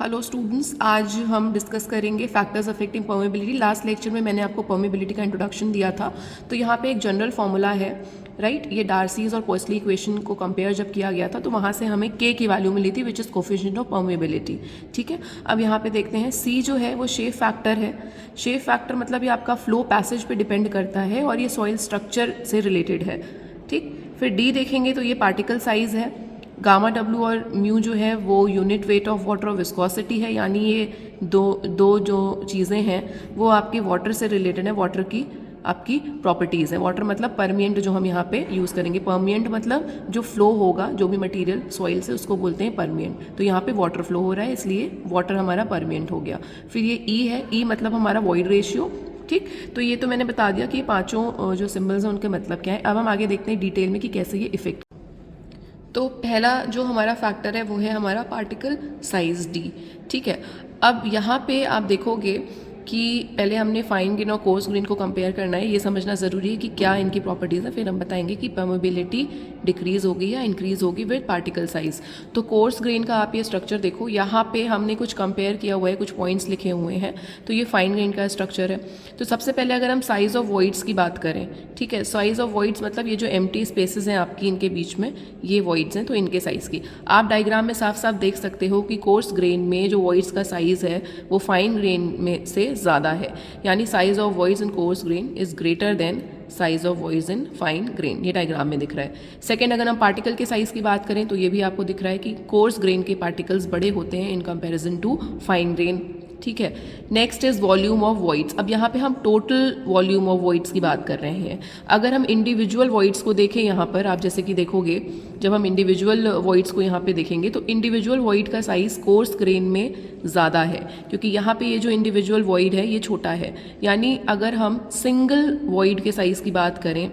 Hello students, आज हम discuss करेंगे factors affecting permeability. Last lecture में मैंने आपको परमेबिलिटी का इंट्रोडक्शन दिया था। तो यहाँ पे एक जनरल फॉर्मूला है, राइट। ये डार्सीज और पोइसली इक्वेशन को कंपेयर जब किया गया था तो वहाँ से हमें के की वैल्यू मिली थी, which is coefficient of permeability. ठीक है, अब यहाँ पे देखते हैं सी जो है वो शेप फैक्टर है। शेप फैक्टर मतलब ये आपका फ्लो पैसेज पे डिपेंड करता है और ये सॉइल स्ट्रक्चर से रिलेटेड है। ठीक, फिर डी देखेंगे तो ये पार्टिकल साइज है। गामा डब्ल्यू और म्यू जो है वो यूनिट वेट ऑफ वाटर और विस्कोसिटी है, यानी ये दो जो चीज़ें हैं वो आपके वाटर से रिलेटेड है, वाटर की आपकी प्रॉपर्टीज़ है। वाटर मतलब परमिएंट जो हम यहाँ पे यूज़ करेंगे। परमिएंट मतलब जो फ्लो होगा, जो भी मटेरियल सॉइल से, उसको बोलते हैं परमिएंट। तो यहाँ पे वाटर फ्लो हो रहा है इसलिए वाटर हमारा परमिएंट हो गया। फिर ये ई है, ई मतलब हमारा वॉइड रेशियो। ठीक, तो ये तो मैंने बता दिया कि पांचों जो सिंबल्स हैं उनके मतलब क्या है। अब हम आगे देखते हैं डिटेल में कि कैसे ये इफेक्ट। तो पहला जो हमारा फैक्टर है वो है हमारा पार्टिकल साइज डी। ठीक है, अब यहाँ पे आप देखोगे कि पहले हमने फाइन ग्रेन और कोर्स ग्रेन को कंपेयर करना है। ये समझना ज़रूरी है कि क्या इनकी प्रॉपर्टीज़ है, फिर हम बताएंगे कि परमेबिलिटी डिक्रीज होगी या इंक्रीज होगी विद पार्टिकल साइज। तो कोर्स ग्रेन का आप ये स्ट्रक्चर देखो, यहाँ पे हमने कुछ कंपेयर किया हुआ है, कुछ पॉइंट्स लिखे हुए हैं। तो ये फाइन ग्रेन का स्ट्रक्चर है। तो सबसे पहले अगर हम साइज ऑफ वॉइड्स की बात करें, ठीक है, साइज ऑफ वॉइड्स मतलब ये जो एम्प्टी स्पेसेस हैं आपकी इनके बीच में, ये वॉइड्स हैं, तो इनके साइज़ की आप डायग्राम में साफ साफ देख सकते हो कि कोर्स ग्रेन में जो वॉइड्स का साइज़ है वो फाइन ग्रेन में से ज़्यादा है, यानी size of voids in coarse grain is greater than size of voids in fine grain. ये डायग्राम में दिख रहा है। सेकंड, अगर हम पार्टिकल के साइज की बात करें तो ये भी आपको दिख रहा है कि कोर्स ग्रेन के पार्टिकल्स बड़े होते हैं in comparison to fine grain. ठीक है, next is volume of voids. अब यहाँ पे हम टोटल वॉल्यूम ऑफ वॉइड्स की बात कर रहे हैं। अगर हम इंडिविजुअल वॉइड्स को देखें, यहाँ पर आप जैसे कि देखोगे, जब हम इंडिविजुअल वॉइड्स को यहाँ पे देखेंगे तो इंडिविजुअल वॉइड का साइज कोर्स ग्रेन में ज़्यादा है, क्योंकि यहाँ पे ये जो इंडिविजुअल वॉइड है ये छोटा है। यानी अगर हम सिंगल वॉइड के साइज़ की बात करें,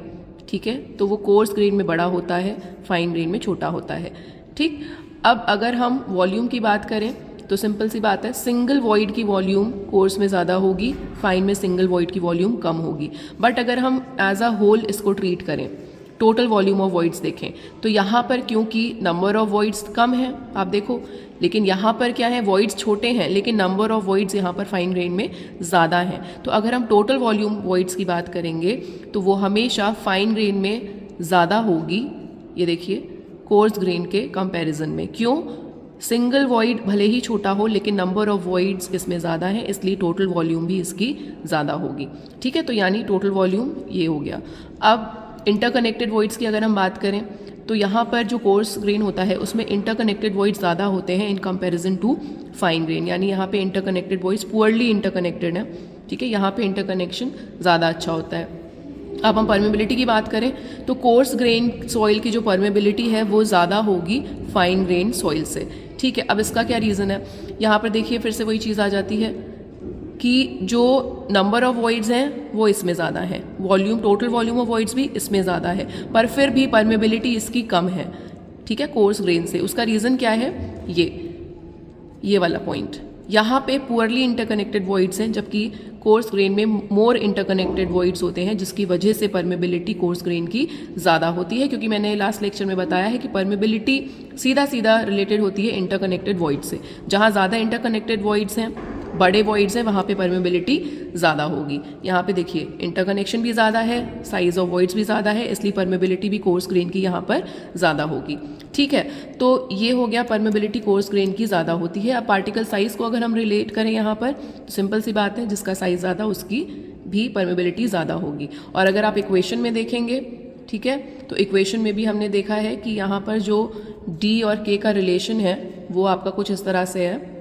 ठीक है, तो वो कोर्स ग्रेन में बड़ा होता है, फाइन ग्रेन में छोटा होता है। ठीक, अब अगर हम वॉल्यूम की बात करें तो सिंपल सी बात है, सिंगल वॉइड की वॉल्यूम कोर्स में ज़्यादा होगी, फाइन में सिंगल वॉइड की वॉल्यूम कम होगी। बट अगर हम एज अ होल इसको ट्रीट करें, टोटल वॉल्यूम ऑफ वॉइड्स देखें, तो यहाँ पर क्योंकि नंबर ऑफ वॉइड्स कम है, आप देखो, लेकिन यहाँ पर क्या है, वॉइड्स छोटे हैं लेकिन नंबर ऑफ वॉइड्स यहाँ पर फाइन ग्रेन में ज़्यादा हैं। तो अगर हम टोटल वॉल्यूम वॉइड्स की बात करेंगे तो वो हमेशा फाइन ग्रेन में ज़्यादा होगी, ये देखिए, कोर्स ग्रेन के कंपैरिजन में। क्यों? सिंगल वॉइड भले ही छोटा हो लेकिन नंबर ऑफ वॉइड्स इसमें ज़्यादा है, इसलिए टोटल वॉल्यूम भी इसकी ज़्यादा होगी। ठीक है, तो यानी टोटल वॉल्यूम ये हो गया। अब इंटरकनेक्टेड वॉइड्स की अगर हम बात करें तो यहाँ पर जो कोर्स ग्रेन होता है उसमें इंटरकनेक्टेड वॉइड्स ज़्यादा होते हैं in comparison to fine grain, यानी यहाँ पे इंटरकनेक्टेड वॉइड्स पुअरली इंटरकनेक्टेड है। ठीक है, यहाँ पे इंटरकनेक्शन ज़्यादा अच्छा होता है। अब हम परमेबिलिटी की बात करें तो कोर्स ग्रेन सॉइल की जो परमेबिलिटी है वो ज़्यादा होगी फाइन ग्रेन सॉइल से। ठीक है, अब इसका क्या रीज़न है, यहाँ पर देखिए फिर से वही चीज़ आ जाती है कि जो नंबर ऑफ वॉइड्स हैं वो इसमें ज़्यादा है, volume, total volume of voids भी इसमें ज़्यादा है, पर फिर भी परमेबिलिटी इसकी कम है। ठीक है, कोर्स ग्रेन से। उसका रीज़न क्या है, ये वाला पॉइंट, यहाँ पे पुअरली इंटरकनेक्टेड वॉइड्स हैं जबकि कोर्स ग्रेन में मोर इंटरकनेक्टेड वॉइड्स होते हैं, जिसकी वजह से परमेबिलिटी कोर्स ग्रेन की ज़्यादा होती है। क्योंकि मैंने लास्ट लेक्चर में बताया है कि परमेबिलिटी सीधा सीधा रिलेटेड होती है इंटरकनेक्टेड वॉइड से। जहाँ ज़्यादा इंटरकनेक्टेड वॉइड्स हैं, बड़े वॉइड्स हैं, वहाँ पे परमेबिलिटी ज़्यादा होगी। यहाँ पे देखिए इंटरकनेक्शन भी ज़्यादा है, साइज ऑफ वॉइड्स भी ज़्यादा है, इसलिए परमेबिलिटी भी कोर्स ग्रेन की यहाँ पर ज़्यादा होगी। ठीक है, तो ये हो गया, परमेबिलिटी कोर्स ग्रेन की ज़्यादा होती है। अब पार्टिकल साइज़ को अगर हम रिलेट करें यहाँ पर तो सिंपल सी बात है, जिसका साइज़ ज़्यादा उसकी भी परमेबिलिटी ज़्यादा होगी। और अगर आप इक्वेशन में देखेंगे, ठीक है, तो इक्वेशन में भी हमने देखा है कि यहाँ पर जो डी और के का रिलेशन है वो आपका कुछ इस तरह से है।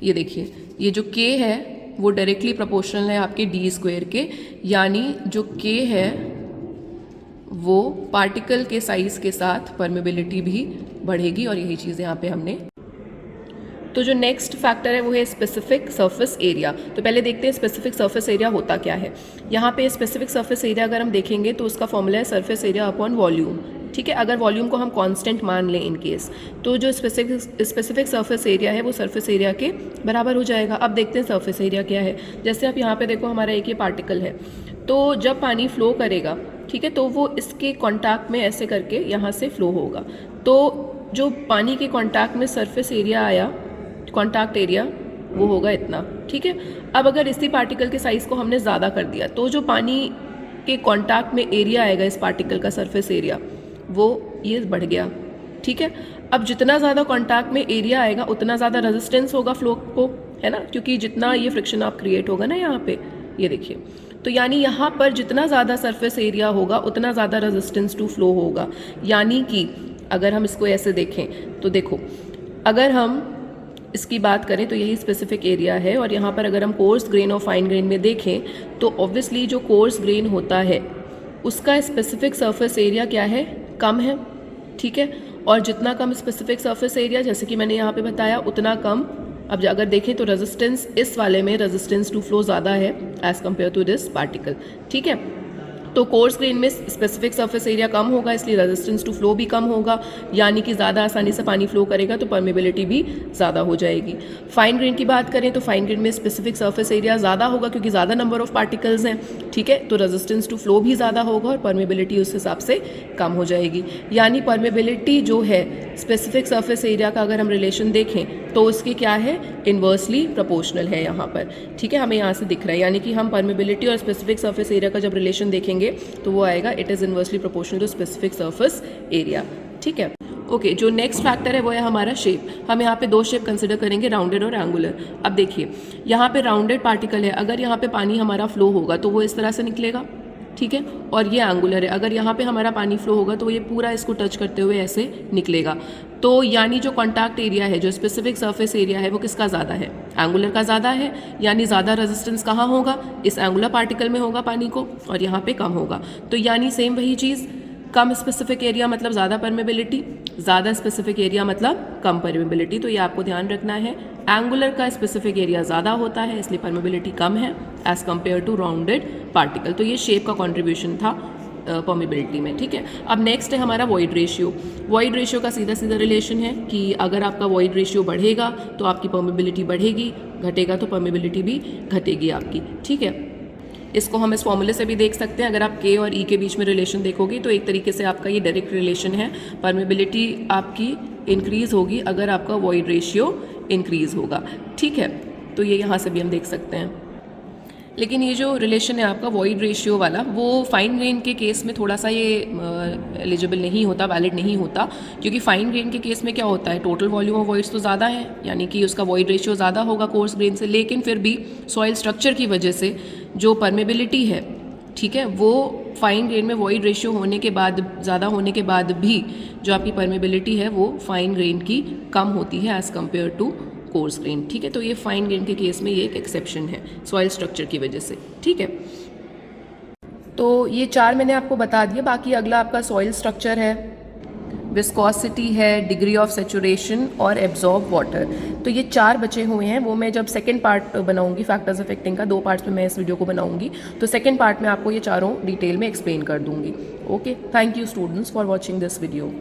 ये देखिए, ये जो k है वो डायरेक्टली प्रोपोर्शनल है आपके डी स्क्वायर के, यानी जो k है वो पार्टिकल के साइज के साथ परमेबिलिटी भी बढ़ेगी। और यही चीज़ यहाँ पे हमने, तो जो नेक्स्ट फैक्टर है वो है स्पेसिफिक सरफेस एरिया। तो पहले देखते हैं स्पेसिफिक सरफेस एरिया होता क्या है। यहाँ पे स्पेसिफिक सरफेस एरिया अगर हम देखेंगे तो उसका फॉर्मूला है सरफेस एरिया अपॉन वॉल्यूम। ठीक है, अगर वॉल्यूम को हम कांस्टेंट मान लें इन केस, तो जो स्पेसिफिक सरफेस एरिया है वो सरफेस एरिया के बराबर हो जाएगा। अब देखते हैं सरफेस एरिया क्या है। जैसे आप यहाँ पे देखो, हमारा एक ये पार्टिकल है, तो जब पानी फ्लो करेगा, ठीक है, तो वो इसके कॉन्टैक्ट में ऐसे करके यहाँ से फ्लो होगा। तो जो पानी के कॉन्टैक्ट में सरफेस एरिया आया कॉन्टैक्ट एरिया वो होगा इतना, ठीक है। अब अगर इसी पार्टिकल के साइज़ को हमने ज़्यादा कर दिया तो जो पानी के कॉन्टैक्ट में एरिया आएगा इस पार्टिकल का, सरफेस एरिया, वो ये बढ़ गया, ठीक है। अब जितना ज़्यादा कॉन्टैक्ट में एरिया आएगा उतना ज़्यादा रेजिस्टेंस होगा फ्लो को, है ना, क्योंकि जितना ये फ्रिक्शन आप क्रिएट होगा ना यहाँ पे, ये देखिए, तो यानी यहाँ पर जितना ज़्यादा सरफेस एरिया होगा उतना ज़्यादा रेजिस्टेंस टू फ्लो होगा। यानी कि अगर हम इसको ऐसे देखें तो देखो, अगर हम इसकी बात करें तो यही स्पेसिफिक एरिया है, और यहाँ पर अगर हम कोर्स ग्रेन और फाइन ग्रेन में देखें तो ऑब्वियसली जो कोर्स ग्रेन होता है उसका स्पेसिफिक सरफेस एरिया क्या है, कम है, ठीक है। और जितना कम स्पेसिफिक सरफेस एरिया, जैसे कि मैंने यहाँ पे बताया, उतना कम, अब अगर देखें तो रेजिस्टेंस इस वाले में रेजिस्टेंस टू फ्लो ज़्यादा है as compare to this particle, ठीक है। तो कोर्स ग्रेन में स्पेसिफिक सरफेस एरिया कम होगा, इसलिए रेजिस्टेंस टू फ्लो भी कम होगा, यानी कि ज़्यादा आसानी से पानी फ्लो करेगा तो परमेबिलिटी भी ज़्यादा हो जाएगी। फाइन ग्रेन की बात करें तो फाइन ग्रेन में स्पेसिफिक सरफेस एरिया ज़्यादा होगा क्योंकि ज़्यादा नंबर ऑफ पार्टिकल्स हैं, ठीक है, तो रेजिस्टेंस टू फ्लो भी ज़्यादा होगा और परमेबिलिटी उस हिसाब से कम हो जाएगी। यानी परमेबिलिटी जो है स्पेसिफिक सरफेस एरिया का अगर हम रिलेशन देखें तो उसकी क्या है, इन्वर्सली प्रोपोर्शनल है यहाँ पर, ठीक है, हमें यहाँ से दिख रहा है। यानी कि हम परमेबिलिटी और स्पेसिफिक सरफेस एरिया का जब रिलेशन देखेंगे तो वो आएगा it is inversely proportional to specific surface area, ठीक है। ओके, जो नेक्स्ट फैक्टर है वो है हमारा शेप। हम यहाँ पे दो शेप कंसिडर करेंगे, राउंडेड और एंगुलर। अब देखिए, यहाँ पे राउंडेड पार्टिकल है, अगर यहाँ पे पानी हमारा फ्लो होगा तो वो इस तरह से निकलेगा, ठीक है, और ये एंगुलर है, अगर यहाँ पे हमारा पानी फ्लो होगा तो ये पूरा इसको टच करते हुए ऐसे निकलेगा। तो यानी जो कॉन्टैक्ट एरिया है, जो स्पेसिफिक सरफेस एरिया है, वो किसका ज़्यादा है, एंगुलर का ज़्यादा है। यानी ज़्यादा रेजिस्टेंस कहाँ होगा, इस एंगुलर पार्टिकल में होगा पानी को, और यहाँ पे कम होगा। तो यानी सेम वही चीज़, कम स्पेसिफिक एरिया मतलब ज़्यादा परमेबिलिटी, ज़्यादा स्पेसिफिक एरिया मतलब कम परमेबिलिटी। तो ये आपको ध्यान रखना है, एंगुलर का स्पेसिफिक एरिया ज़्यादा होता है इसलिए परमेबिलिटी कम है as compare to rounded particle. तो ये शेप का कॉन्ट्रीब्यूशन था परमेबिलिटी में, ठीक है। अब नेक्स्ट है हमारा वॉइड रेशियो। वॉइड रेशियो का सीधा सीधा रिलेशन है कि अगर आपका वॉइड रेशियो बढ़ेगा तो आपकी परमेबिलिटी बढ़ेगी, घटेगा तो परमेबिलिटी भी घटेगी आपकी, ठीक है। इसको हम इस फॉर्मूले से भी देख सकते हैं, अगर आप के और ई के बीच में रिलेशन देखोगे तो एक तरीके से आपका ये डायरेक्ट रिलेशन है, परमेबिलिटी आपकी इंक्रीज होगी अगर आपका वॉइड रेशियो इंक्रीज होगा, ठीक है। तो ये यहाँ से भी हम देख सकते हैं। लेकिन ये जो रिलेशन है आपका वॉइड रेशियो वाला, वो फाइन ग्रेन के केस में थोड़ा सा ये एलिजिबल नहीं होता, वैलिड नहीं होता, क्योंकि फाइन ग्रेन के केस में क्या होता है, टोटल वॉल्यूम ऑफ वॉइड्स तो ज़्यादा है, यानी कि उसका वॉइड रेशियो ज़्यादा होगा कोर्स ग्रेन से, लेकिन फिर भी सॉइल स्ट्रक्चर की वजह से जो परमेबिलिटी है, ठीक है, वो फाइन ग्रेन में वॉइड रेशियो होने के बाद, ज़्यादा होने के बाद भी जो आपकी परमेबिलिटी है वो फाइन ग्रेन की कम होती है as compare to coarse grain, ठीक है। तो ये फाइन ग्रेन के केस में ये एक एक्सेप्शन है सॉइल स्ट्रक्चर की वजह से, ठीक है। तो ये चार मैंने आपको बता दिया, बाकी अगला आपका सॉइल स्ट्रक्चर है, विस्कोसिटी है, डिग्री ऑफ सेचुरेशन और एब्जॉर्ब वाटर। तो ये चार बचे हुए हैं, वो मैं जब सेकंड पार्ट बनाऊंगी फैक्टर्स अफेक्टिंग का, 2 पार्ट्स में मैं इस वीडियो को बनाऊंगी, तो सेकंड पार्ट में आपको ये चारों डिटेल में एक्सप्लेन कर दूंगी। Okay, thank you students for watching this video.